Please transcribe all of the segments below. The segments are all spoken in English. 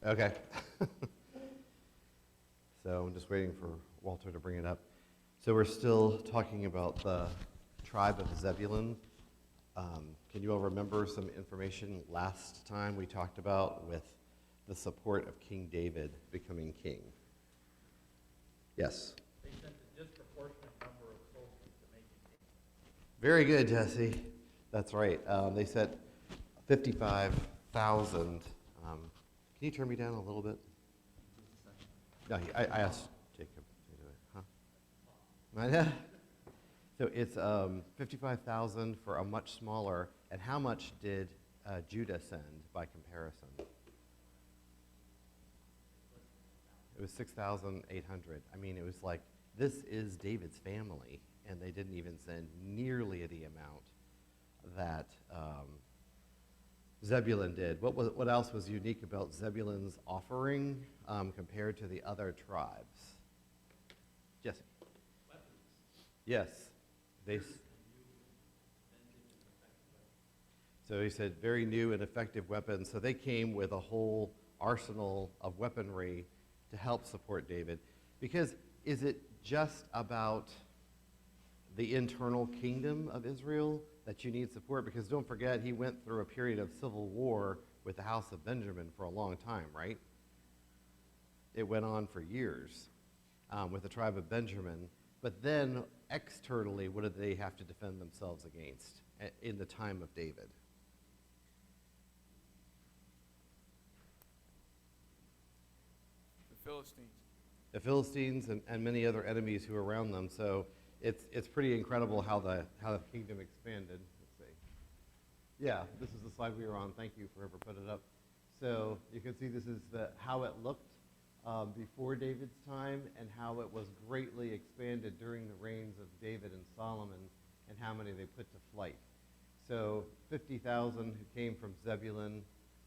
Okay. So I'm just waiting for Walter to bring it up. So we're still talking about the tribe of Zebulun. Can you all remember some information last time we talked about with the support of King David becoming king? Yes. They sent a disproportionate number of soldiers to make him king. Very good, Jesse. That's right. They sent 55,000. Can you turn me down a little bit? No, I asked Jacob to do it. Huh? So it's 55,000 for a much smaller. And how much did Judah send by comparison? It was 6,800. I mean, it was like, this is David's family, and they didn't even send nearly the amount that Zebulun did. What else was unique about Zebulun's offering compared to the other tribes? Jesse? Yes. So he said very new and effective weapons. So they came with a whole arsenal of weaponry to help support David. Because is it just about the internal kingdom of Israel that you need support? Because don't forget, he went through a period of civil war with the house of Benjamin for a long time, right? It went on for years with the tribe of Benjamin. But then externally, what did they have to defend themselves against in the time of David? The Philistines. The Philistines and many other enemies who were around them. So it's pretty incredible how the kingdom expanded. Let's see. Yeah, this is the slide we were on. Thank you for whoever put it up. So you can see this is how it looked before David's time, and how it was greatly expanded during the reigns of David and Solomon, and how many they put to flight. So 50,000 who came from Zebulun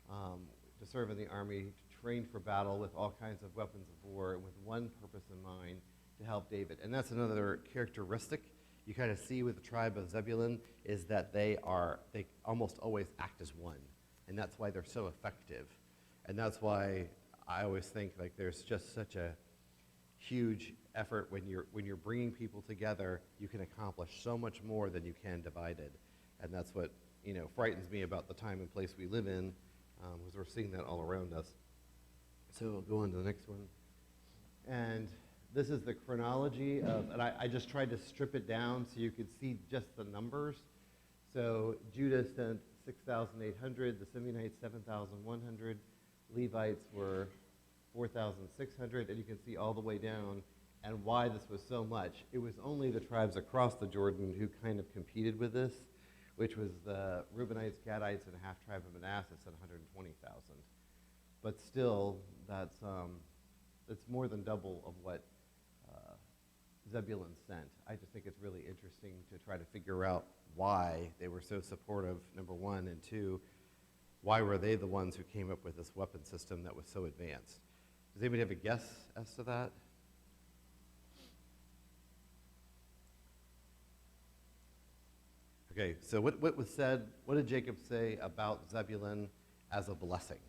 to serve in the army, trained for battle with all kinds of weapons of war, and with one purpose in mind, to help David. And that's another characteristic you kind of see with the tribe of Zebulun, is that they almost always act as one. And that's why they're so effective. And that's why I always think like there's just such a huge effort when you're bringing people together. You can accomplish so much more than you can divided. And that's what frightens me about the time and place we live in, because we're seeing that all around us. So we'll go on to the next one. And this is the chronology of, and I just tried to strip it down so you could see just the numbers. So Judah sent 6,800, the Simeonites 7,100, Levites were 4,600, and you can see all the way down. And why this was so much, it was only the tribes across the Jordan who kind of competed with this, which was the Reubenites, Gadites, and a half tribe of Manasseh at 120,000. But still, that's more than double of what Zebulun sent. I just think it's really interesting to try to figure out why they were so supportive, number one, and two, why were they the ones who came up with this weapon system that was so advanced? Does anybody have a guess as to that? Okay, so what was said, what did Jacob say about Zebulun as a blessing?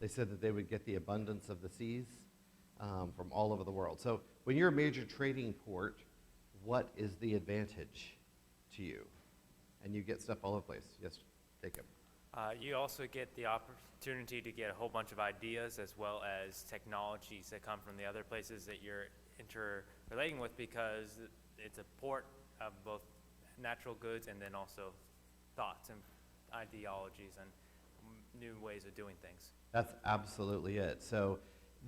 They said that they would get the abundance of the seas from all over the world. So when you're a major trading port, what is the advantage to you? And you get stuff all over the place. Yes, Jacob. You also get the opportunity to get a whole bunch of ideas as well as technologies that come from the other places that you're interrelating with, because it's a port of both natural goods and then also thoughts and ideologies and new ways of doing things. That's absolutely it. So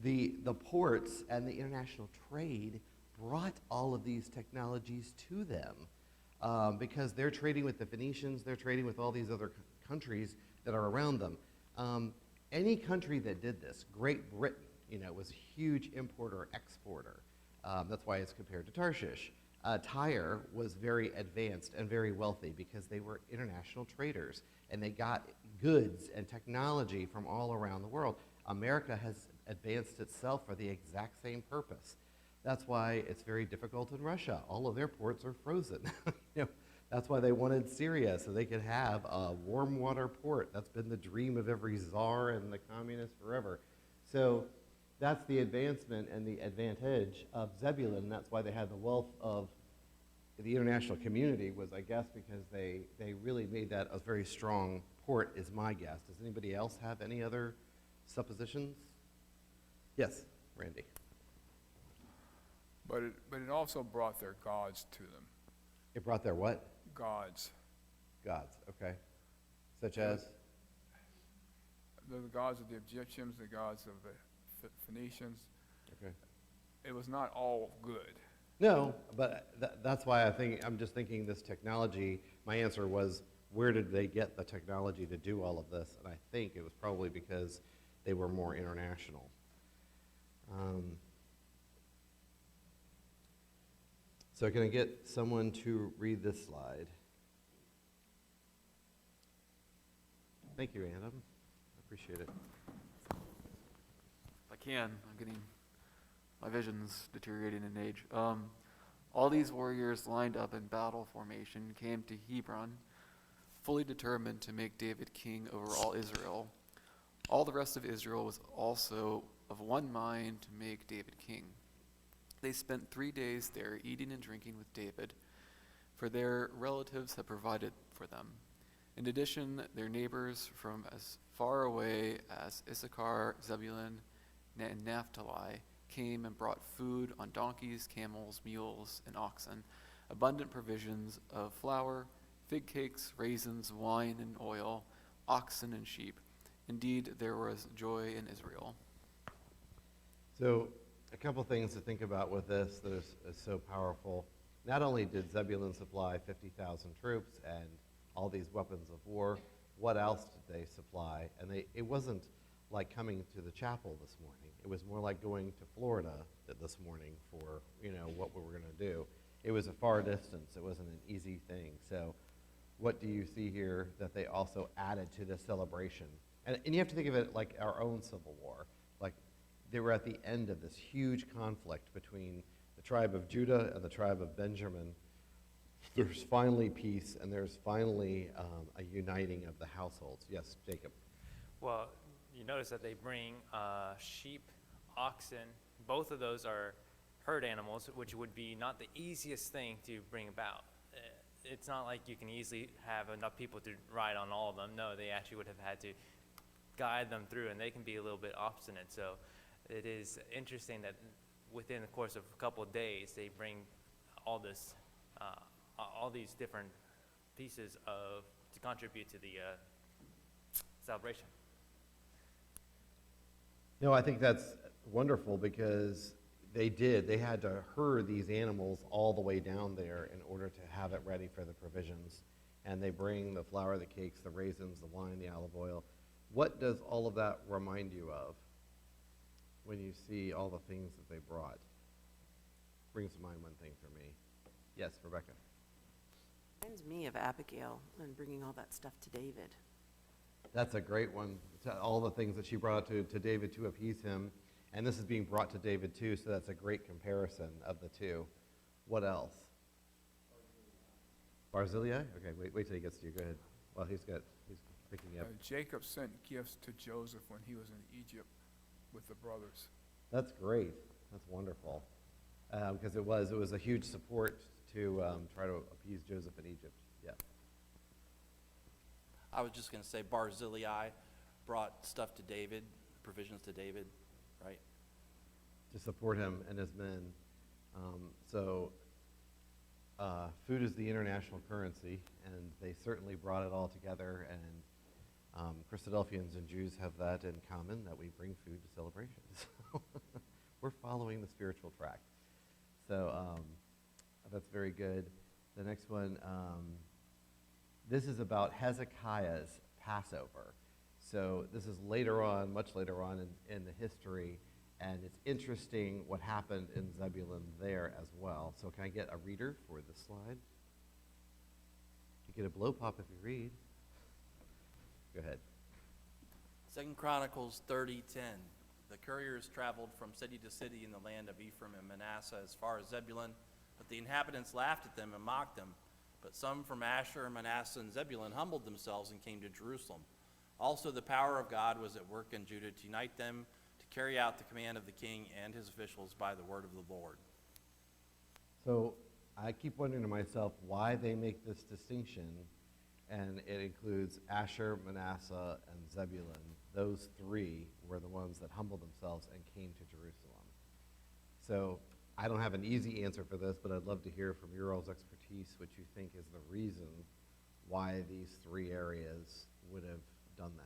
the ports and the international trade brought all of these technologies to them because they're trading with the Phoenicians, they're trading with all these other countries that are around them. Any country that did this, Great Britain, was a huge importer, exporter. That's why it's compared to Tarshish. Tyre was very advanced and very wealthy because they were international traders, and they got goods and technology from all around the world. America has advanced itself for the exact same purpose. That's why it's very difficult in Russia. All of their ports are frozen. That's why they wanted Syria, so they could have a warm water port. That's been the dream of every czar and the communist forever. So that's the advancement and the advantage of Zebulun. That's why they had the wealth of the international community, was, I guess, because they really made that a very strong port, is my guess. Does anybody else have any other suppositions? Yes, Randy. But it also brought their gods to them. It brought their what? Gods. Gods, okay. Such as? The gods of the Egyptians, the gods of the Phoenicians. Okay. It was not all good. No, but that's why I'm just thinking this technology. My answer was, where did they get the technology to do all of this? And I think it was probably because they were more international. So can I get someone to read this slide? Thank you, Adam. I appreciate it. If I can, I'm getting, my vision's deteriorating in age. All these warriors lined up in battle formation came to Hebron, fully determined to make David king over all Israel. All the rest of Israel was also of one mind to make David king. They spent 3 days there eating and drinking with David, for their relatives had provided for them. In addition, their neighbors from as far away as Issachar, Zebulun, and Naphtali came and brought food on donkeys, camels, mules, and oxen, abundant provisions of flour, fig cakes, raisins, wine, and oil, oxen and sheep. Indeed, there was joy in Israel. So a couple things to think about with this that is so powerful. Not only did Zebulun supply 50,000 troops and all these weapons of war, what else did they supply? And it wasn't like coming to the chapel this morning. It was more like going to Florida this morning for, what we were going to do. It was a far distance. It wasn't an easy thing. So what do you see here that they also added to this celebration? And you have to think of it like our own Civil War. Like, they were at the end of this huge conflict between the tribe of Judah and the tribe of Benjamin. There's finally peace, and there's finally a uniting of the households. Yes, Jacob. Well, you notice that they bring sheep, oxen. Both of those are herd animals, which would be not the easiest thing to bring about. It's not like you can easily have enough people to ride on all of them. No, they actually would have had to guide them through, and they can be a little bit obstinate. So it is interesting that within the course of a couple of days, they bring all this, all these different pieces to contribute to the celebration. No, I think that's wonderful because they had to herd these animals all the way down there in order to have it ready for the provisions. And they bring the flour, the cakes, the raisins, the wine, the olive oil. What does all of that remind you of when you see all the things that they brought? Brings to mind one thing for me. Yes, Rebecca. Reminds me of Abigail and bringing all that stuff to David. That's a great one. All the things that she brought to David to appease him. And this is being brought to David too, so that's a great comparison of the two. What else? Barzillai? Okay, wait till he gets to you. Go ahead. Well, he's picking you up. Jacob sent gifts to Joseph when he was in Egypt with the brothers. That's great. That's wonderful. Because it was a huge support to try to appease Joseph in Egypt. Yeah. I was just going to say Barzillai brought stuff to David, provisions to David, right? To support him and his men. Food is the international currency, and they certainly brought it all together, and Christadelphians and Jews have that in common, that we bring food to celebrations. We're following the spiritual track. So that's very good. The next one, this is about Hezekiah's Passover. So this is later on, much later on in the history, and it's interesting what happened in Zebulun there as well. So can I get a reader for this slide? You get a blow pop if you read. Go ahead. 2 Chronicles 30:10. The couriers traveled from city to city in the land of Ephraim and Manasseh as far as Zebulun, but the inhabitants laughed at them and mocked them. But some from Asher, Manasseh, and Zebulun humbled themselves and came to Jerusalem. Also the power of God was at work in Judah to unite them, to carry out the command of the king and his officials by the word of the Lord. So I keep wondering to myself why they make this distinction, and it includes Asher, Manasseh, and Zebulun. Those three were the ones that humbled themselves and came to Jerusalem. So I don't have an easy answer for this, but I'd love to hear from your all's expertise what you think is the reason why these three areas would have done that.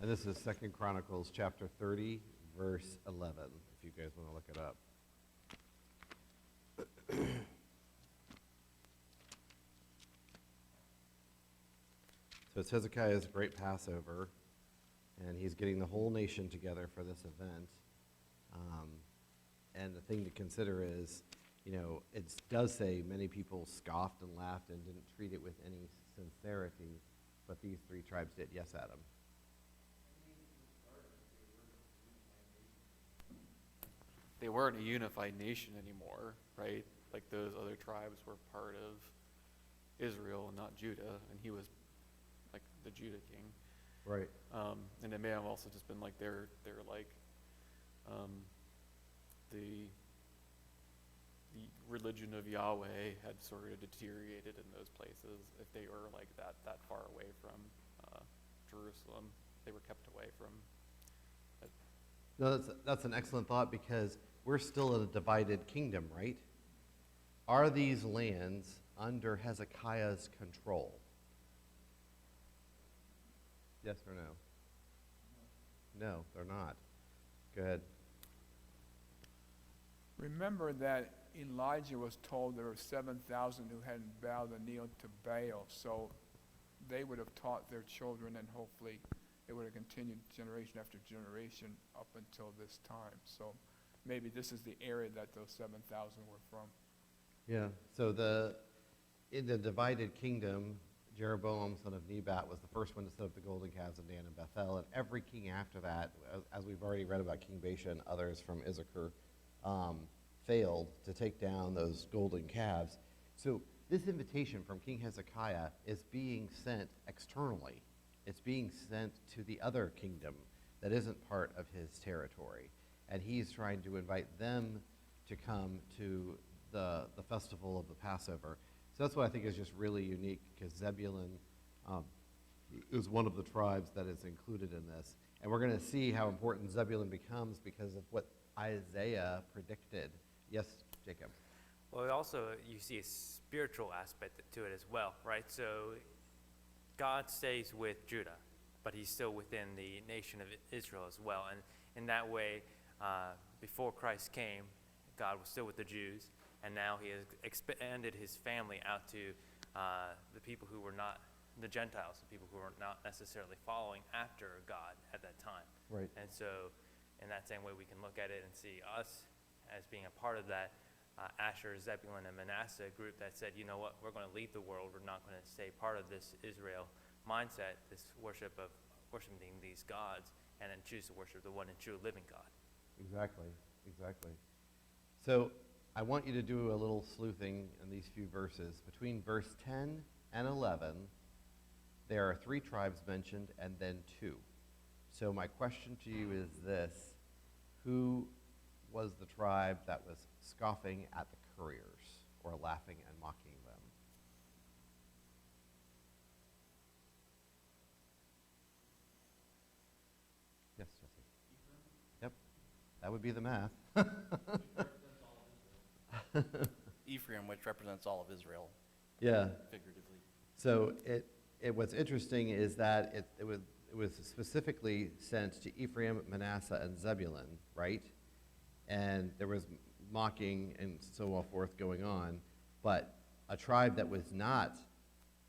And this is 2 Chronicles chapter 30, verse 11, if you guys want to look it up. So it's Hezekiah's great Passover, and he's getting the whole nation together for this event. And the thing to consider is, you know, it does say many people scoffed and laughed and didn't treat it with any sincerity, but these three tribes did. Yes, Adam? They weren't a unified nation anymore, right? Like those other tribes were part of Israel and not Judah, and he was like the Judah king. Right. And it may have also just been like they're like the religion of Yahweh had sort of deteriorated in those places. If they were like that far away from Jerusalem, they were kept away from. No, that's an excellent thought, because we're still in a divided kingdom, right? Are these lands under Hezekiah's control? Yes or no? No, they're not. Go ahead. Remember that Elijah was told there were 7,000 who hadn't bowed the knee to Baal, so they would have taught their children, and hopefully it would have continued generation after generation up until this time. So maybe this is the area that those 7,000 were from. Yeah, so in the divided kingdom, Jeroboam, son of Nebat, was the first one to set up the golden calves of Dan and Bethel, and every king after that, as we've already read about King Baasha and others from Issachar, failed to take down those golden calves. So this invitation from King Hezekiah is being sent externally. It's being sent to the other kingdom that isn't part of his territory, and he's trying to invite them to come to the festival of the Passover. So that's what I think is just really unique, because Zebulun is one of the tribes that is included in this. And we're going to see how important Zebulun becomes because of what Isaiah predicted. Yes, Jacob? Well, also, you see a spiritual aspect to it as well, right? So God stays with Judah, but he's still within the nation of Israel as well. And in that way, before Christ came, God was still with the Jews, and now he has expanded his family out to the people who were not, the Gentiles, the people who were not necessarily following after God at that time. Right. And so in that same way, we can look at it and see us as being a part of that Asher, Zebulun, and Manasseh group that said, you know what, we're going to leave the world. We're not going to stay part of this Israel mindset, this worship of worshiping these gods, and then choose to worship the one and true living God. Exactly, exactly. So I want you to do a little sleuthing in these few verses. Between verse 10 and 11, there are 3 tribes mentioned and then 2. So my question to you is this: who was the tribe that was scoffing at the couriers or laughing and mocking them? Yes, Jesse. Yep, that would be the math. Ephraim, which represents all of Israel, Yeah. figuratively. So what's interesting is that it was specifically sent to Ephraim, Manasseh, and Zebulun, right? And there was mocking and so forth going on, but a tribe that was not,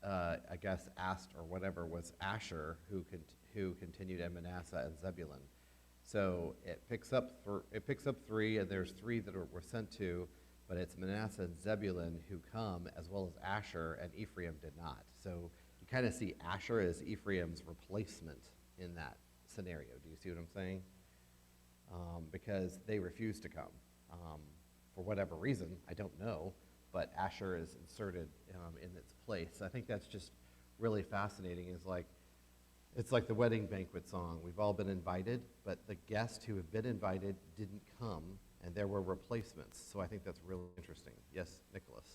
I guess, asked or whatever was Asher, who continued, and Manasseh and Zebulun. So it picks up 3, and there's 3 that were sent to, but it's Manasseh and Zebulun who come, as well as Asher, and Ephraim did not. So you kind of see Asher as Ephraim's replacement in that scenario. Do you see what I'm saying? Because they refused to come. For whatever reason, I don't know, but Asher is inserted in its place. I think that's just really fascinating. It's like the wedding banquet song. We've all been invited, but the guests who have been invited didn't come, and there were replacements. So I think that's really interesting. Yes, Nicholas?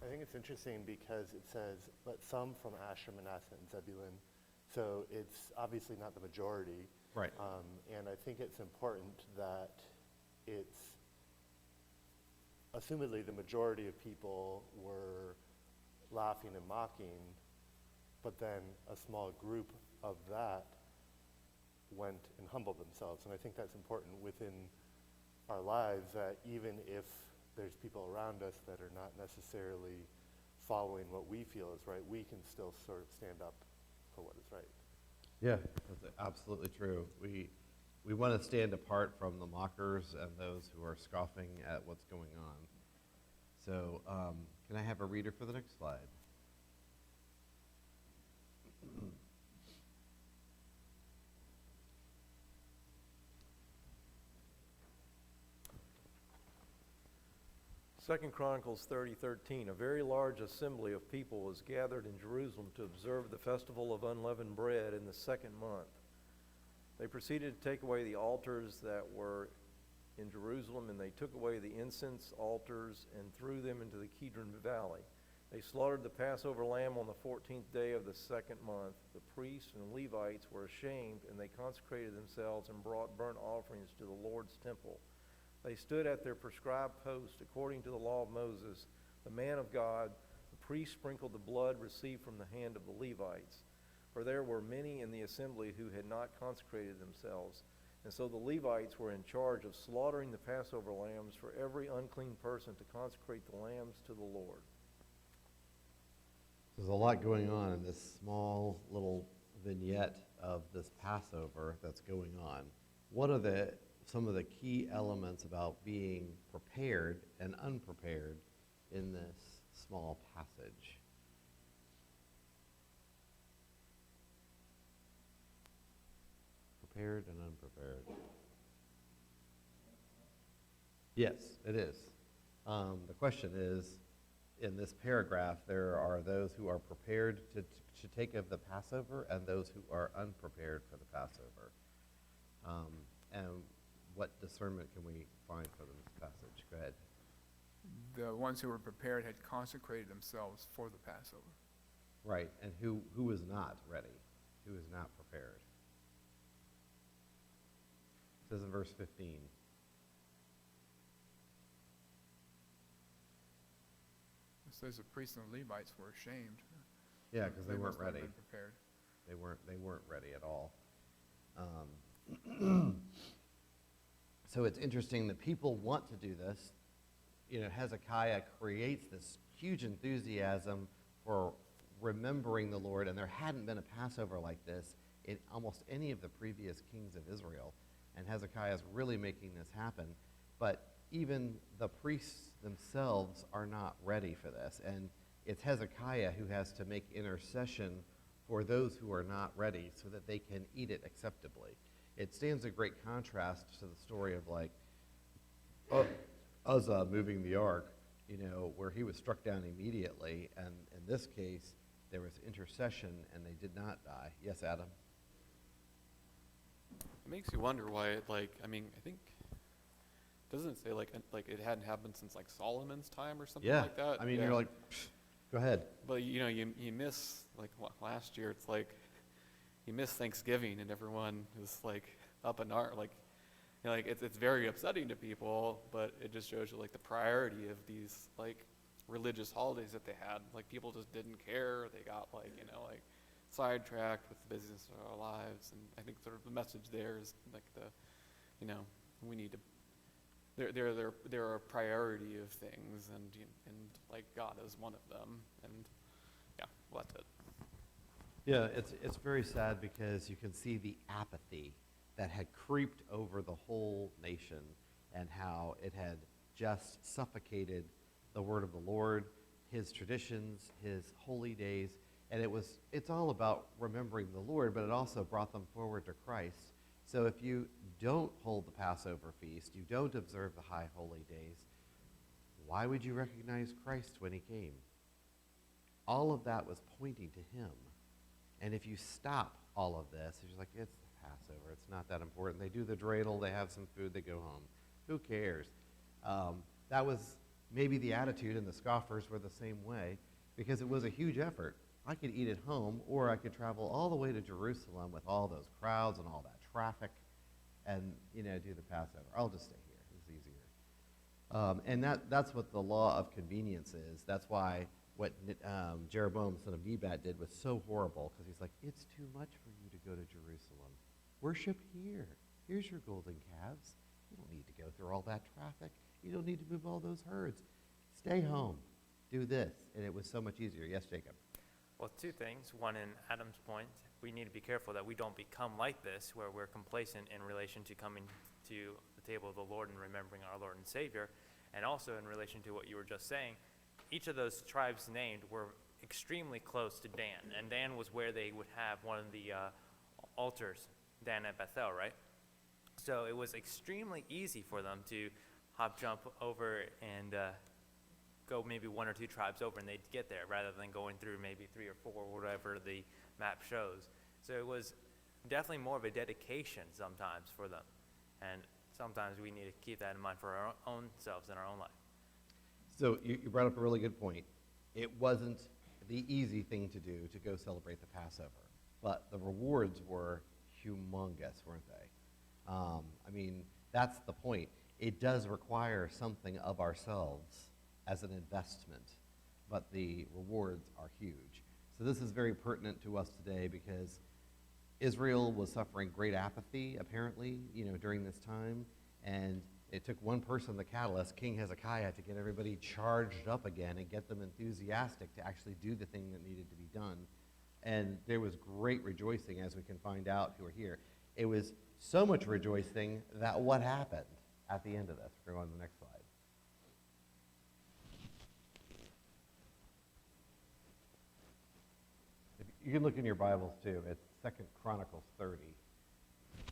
I think it's interesting because it says, but some from Asher, Manasseh, and Zebulun. So it's obviously not the majority. Right. And I think it's important that it's, assumedly the majority of people were laughing and mocking, but then a small group of that went and humbled themselves. And I think that's important within our lives, that even if there's people around us that are not necessarily following what we feel is right, we can still sort of stand up for what is right. Yeah, that's absolutely true. We want to stand apart from the mockers and those who are scoffing at what's going on. So can I have a reader for the next slide? Second Chronicles 30:13, a very large assembly of people was gathered in Jerusalem to observe the festival of unleavened bread in the second month. They proceeded to take away the altars that were in Jerusalem, and they took away the incense altars and threw them into the Kidron Valley. They slaughtered the Passover lamb on the 14th day of the second month. The priests and Levites were ashamed, and they consecrated themselves and brought burnt offerings to the Lord's temple. They stood at their prescribed post according to the law of Moses, the man of God. The priest sprinkled the blood received from the hand of the Levites. For there were many in the assembly who had not consecrated themselves. And so the Levites were in charge of slaughtering the Passover lambs for every unclean person to consecrate the lambs to the Lord. There's a lot going on in this small little vignette of this Passover that's going on. What are some of the key elements about being prepared and unprepared in this small passage? Prepared and unprepared. Yes, it is. The question is, in this paragraph, there are those who are prepared to take of the Passover and those who are unprepared for the Passover. And what discernment can we find from this passage? Go ahead. The ones who were prepared had consecrated themselves for the Passover. Right, and who is not ready? Who is not prepared? It says in verse 15. It says the priests and the Levites were ashamed. Yeah, because they weren't must not have ready. been prepared. They weren't ready at all. So it's interesting that people want to do this. You know, Hezekiah creates this huge enthusiasm for remembering the Lord, and there hadn't been a Passover like this in almost any of the previous kings of Israel. And Hezekiah is really making this happen. But even the priests themselves are not ready for this. And it's Hezekiah who has to make intercession for those who are not ready so that they can eat it acceptably. It stands a great contrast to the story of Uzzah moving the ark, where he was struck down immediately. And in this case, there was intercession and they did not die. Yes, Adam? It makes you wonder why I think, doesn't it say like it hadn't happened since like Solomon's time or something like that? I mean, you're like, go ahead. But you miss last year. It's like you miss Thanksgiving and everyone is like up in art. It's very upsetting to people, but it just shows you the priority of these religious holidays that they had. People just didn't care. They got sidetracked with the business of our lives, and I think sort of the message there is we need to. There are a priority of things, and God is one of them, and well, that's it. Yeah, it's very sad because you can see the apathy that had creeped over the whole nation and how it had just suffocated the word of the Lord, his traditions, his holy days, and it's all about remembering the Lord, but it also brought them forward to Christ. So if you don't hold the Passover feast, you don't observe the high holy days, why would you recognize Christ when he came? All of that was pointing to him. And if you stop all of this, you're just like, it's the Passover, it's not that important. They do the dreidel, they have some food, they go home. Who cares? That was maybe the attitude, and the scoffers were the same way, because it was a huge effort. I could eat at home, or I could travel all the way to Jerusalem with all those crowds and all that traffic and, do the Passover. I'll just stay here. It's easier. And that's what the law of convenience is. That's why what Jeroboam, son of Nebat, did was so horrible, because he's like, it's too much for you to go to Jerusalem. Worship here. Here's your golden calves. You don't need to go through all that traffic. You don't need to move all those herds. Stay home. Do this. And it was so much easier. Yes, Jacob? Well, two things. One, in Adam's point, we need to be careful that we don't become like this, where we're complacent in relation to coming to the table of the Lord and remembering our Lord and Savior. And also in relation to what you were just saying, each of those tribes named were extremely close to Dan. And Dan was where they would have one of the altars, Dan at Bethel, right? So it was extremely easy for them to hop, jump over and go maybe one or two tribes over, and they'd get there rather than going through maybe 3 or 4, whatever the map shows. So it was definitely more of a dedication sometimes for them. And sometimes we need to keep that in mind for our own selves in our own life. So you brought up a really good point. It wasn't the easy thing to do to go celebrate the Passover, but the rewards were humongous, weren't they? That's the point. It does require something of ourselves as an investment, but the rewards are huge. So this is very pertinent to us today, because Israel was suffering great apathy, apparently, during this time, and it took one person, the catalyst, King Hezekiah, to get everybody charged up again and get them enthusiastic to actually do the thing that needed to be done. And there was great rejoicing, as we can find out who are here. It was so much rejoicing that what happened at the end of this? We're going to the next slide. You can look in your Bibles too. It's 2 Chronicles 30.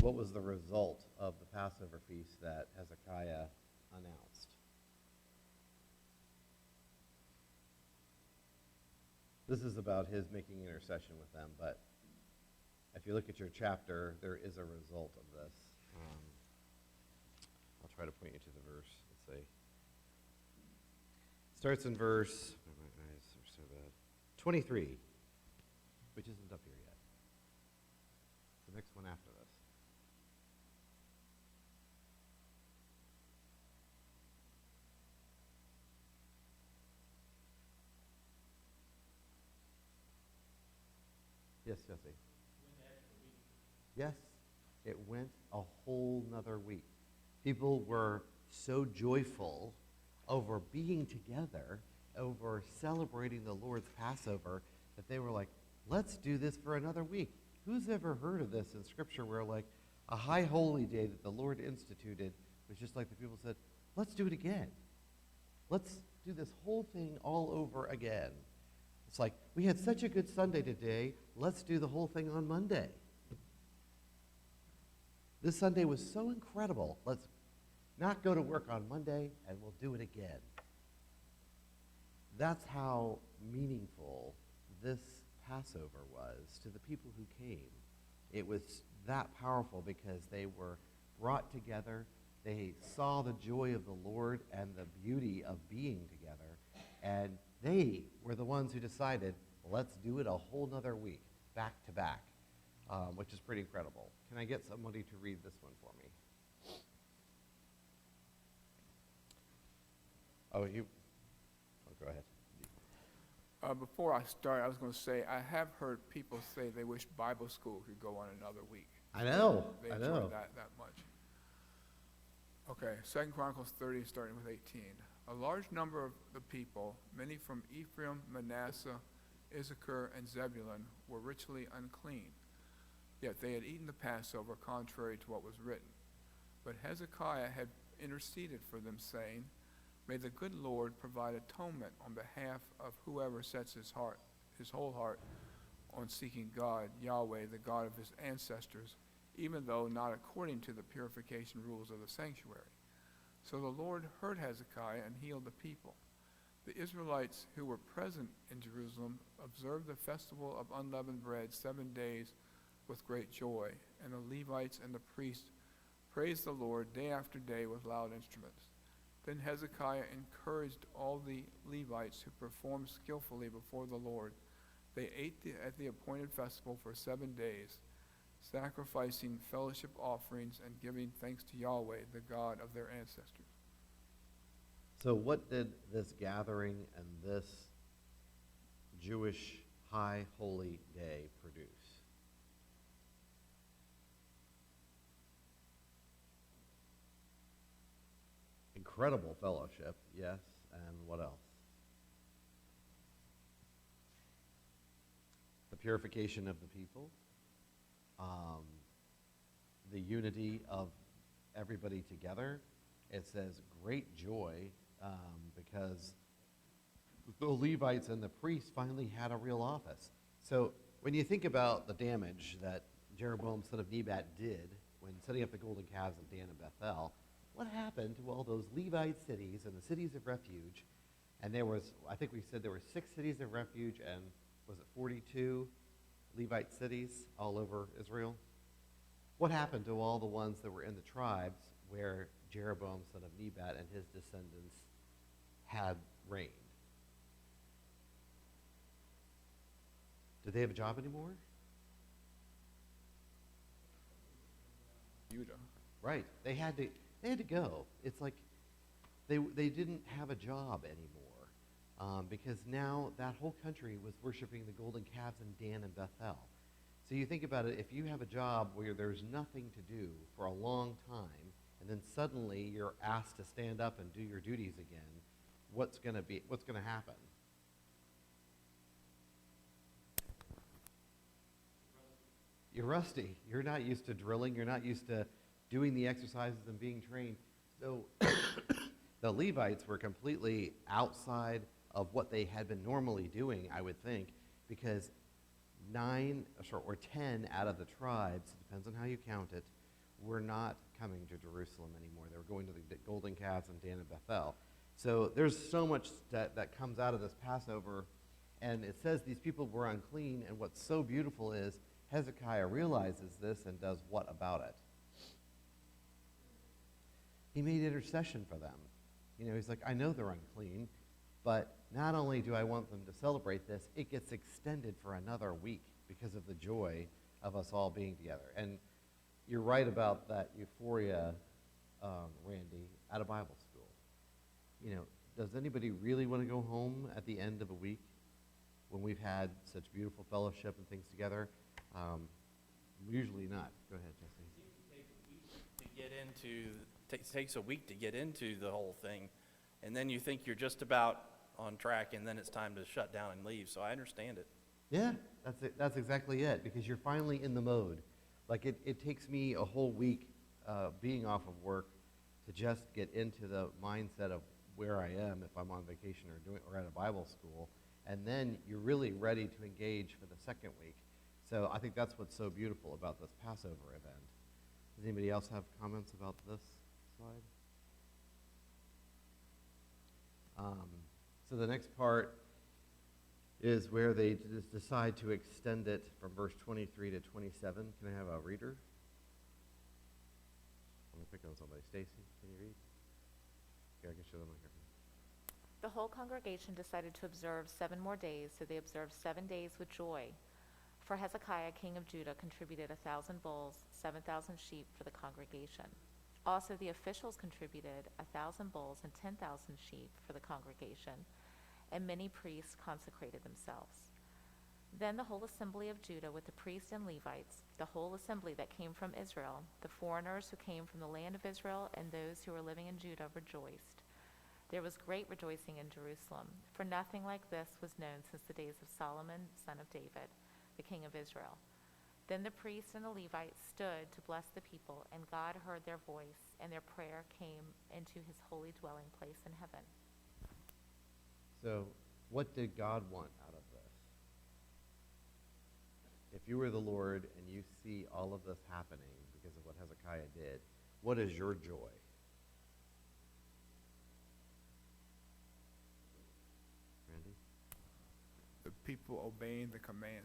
What was the result of the Passover feast that Hezekiah announced? This is about his making intercession with them, but if you look at your chapter, there is a result of this. I'll try to point you to the verse. Let's see. It starts in verse, my eyes are so bad, 23, which isn't up here yet. It's the next one after this. Yes, Jesse? Yes, it went a whole nother week. People were so joyful over being together, over celebrating the Lord's Passover, that they were like, let's do this for another week. Who's ever heard of this in Scripture where, like, a high holy day that the Lord instituted was just like the people said, let's do it again. Let's do this whole thing all over again. It's like, we had such a good Sunday today, let's do the whole thing on Monday. This Sunday was so incredible. Let's not go to work on Monday, and we'll do it again. That's how meaningful this Passover was to the people who came. It was that powerful because they were brought together. They saw the joy of the Lord and the beauty of being together, and they were the ones who decided, let's do it a whole nother week, back to back, which is pretty incredible. Can I get somebody to read this one for me? Oh, go ahead. Before I start, I was going to say, I have heard people say they wish Bible school could go on another week. I know. They enjoy that much. Okay, 2 Chronicles 30, starting with 18. A large number of the people, many from Ephraim, Manasseh, Issachar, and Zebulun, were ritually unclean. Yet they had eaten the Passover contrary to what was written. But Hezekiah had interceded for them, saying, "May the good Lord provide atonement on behalf of whoever sets his whole heart on seeking God, Yahweh, the God of his ancestors, even though not according to the purification rules of the sanctuary." So the Lord heard Hezekiah and healed the people. The Israelites who were present in Jerusalem observed the festival of unleavened bread 7 days with great joy, and the Levites and the priests praised the Lord day after day with loud instruments. Then Hezekiah encouraged all the Levites who performed skillfully before the Lord. They ate at the appointed festival for 7 days, sacrificing fellowship offerings and giving thanks to Yahweh, the God of their ancestors. So what did this gathering and this Jewish high holy day produce? Incredible fellowship, yes, and what else? The purification of the people, the unity of everybody together. It says great joy because the Levites and the priests finally had a real office. So when you think about the damage that Jeroboam son of Nebat did when setting up the golden calves of Dan and Bethel, what happened to all those Levite cities and the cities of refuge? And there was, I think we said there were 6 cities of refuge and was it 42 Levite cities all over Israel? What happened to all the ones that were in the tribes where Jeroboam son of Nebat and his descendants had reigned? Did they have a job anymore? Judah. Right. They had to go. It's like they didn't have a job anymore because now that whole country was worshiping the golden calves in Dan and Bethel. So you think about it, if you have a job where there's nothing to do for a long time, and then suddenly you're asked to stand up and do your duties again, what's going to happen? You're rusty. You're not used to drilling. You're not used to doing the exercises and being trained. So the Levites were completely outside of what they had been normally doing, I would think, because 10 out of the tribes, depends on how you count it, were not coming to Jerusalem anymore. They were going to the golden calves in Dan and Bethel. So there's so much that comes out of this Passover, and it says these people were unclean, and what's so beautiful is Hezekiah realizes this and does what about it? He made intercession for them. You know, he's like, I know they're unclean, but not only do I want them to celebrate this, it gets extended for another week because of the joy of us all being together. And you're right about that euphoria, Randy, at a Bible school. You know, does anybody really want to go home at the end of a week when we've had such beautiful fellowship and things together? Usually not. Go ahead, Jesse. It takes a week to get into the whole thing, and then you think you're just about on track, and then it's time to shut down and leave. So I understand it. Yeah, that's exactly it, because you're finally in the mode. Like it takes me a whole week being off of work to just get into the mindset of where I am if I'm on vacation or at a Bible school, and then you're really ready to engage for the second week. So I think that's what's so beautiful about this Passover event. Does anybody else have comments about this slide? So the next part is where they decide to extend it from verse 23 to 27. Can I have a reader? I'm going to pick on somebody. Stacy, can you read? Yeah, I can show the microphone. The whole congregation decided to observe 7 more days, so they observed 7 days with joy. For Hezekiah, king of Judah, contributed 1,000 bulls, 7,000 sheep for the congregation. Also, the officials contributed 1,000 bulls and 10,000 sheep for the congregation, and many priests consecrated themselves. Then the whole assembly of Judah, with the priests and Levites, the whole assembly that came from Israel, the foreigners who came from the land of Israel, and those who were living in Judah, rejoiced. There was great rejoicing in Jerusalem, for nothing like this was known since the days of Solomon, son of David, the king of Israel. Then the priests and the Levites stood to bless the people, and God heard their voice, and their prayer came into his holy dwelling place in heaven. So, what did God want out of this? If you were the Lord and you see all of this happening because of what Hezekiah did, what is your joy? Randy? The people obeying the command.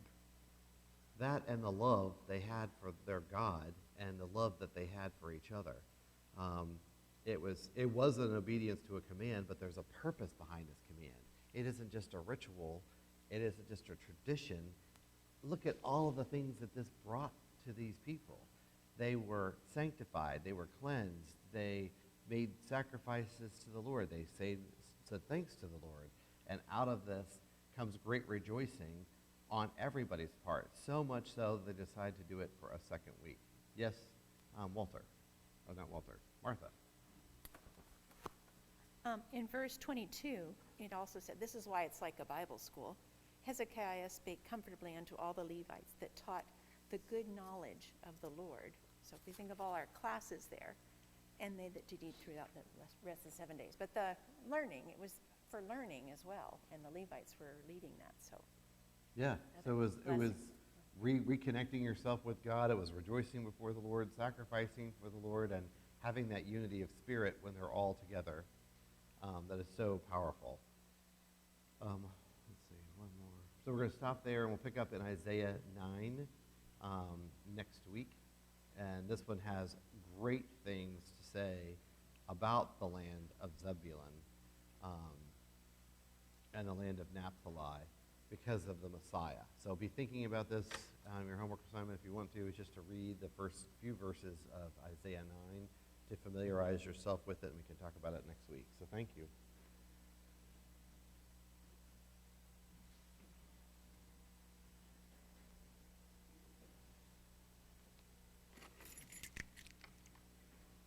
That and the love they had for their God and the love that they had for each other. It was an obedience to a command, but there's a purpose behind this command. It isn't just a ritual. It isn't just a tradition. Look at all of the things that this brought to these people. They were sanctified. They were cleansed. They made sacrifices to the Lord. They said thanks to the Lord. And out of this comes great rejoicing on everybody's part, so much so they decide to do it for a second week. Yes, Walter. Oh, not Walter. Martha. In verse 22, it also said, this is why it's like a Bible school. Hezekiah spake comfortably unto all the Levites that taught the good knowledge of the Lord. So if we think of all our classes there, and they that did eat throughout the rest of the 7 days. But the learning, it was for learning as well, and the Levites were leading that, so. Yeah, so it was reconnecting yourself with God. It was rejoicing before the Lord, sacrificing for the Lord, and having that unity of spirit when they're all together. That is so powerful. Let's see, one more. So we're going to stop there, and we'll pick up in Isaiah 9 next week. And this one has great things to say about the land of Zebulun and the land of Naphtali, because of the Messiah. So be thinking about this. Your homework assignment, if you want to, is just to read the first few verses of Isaiah 9 to familiarize yourself with it, and we can talk about it next week. So thank you.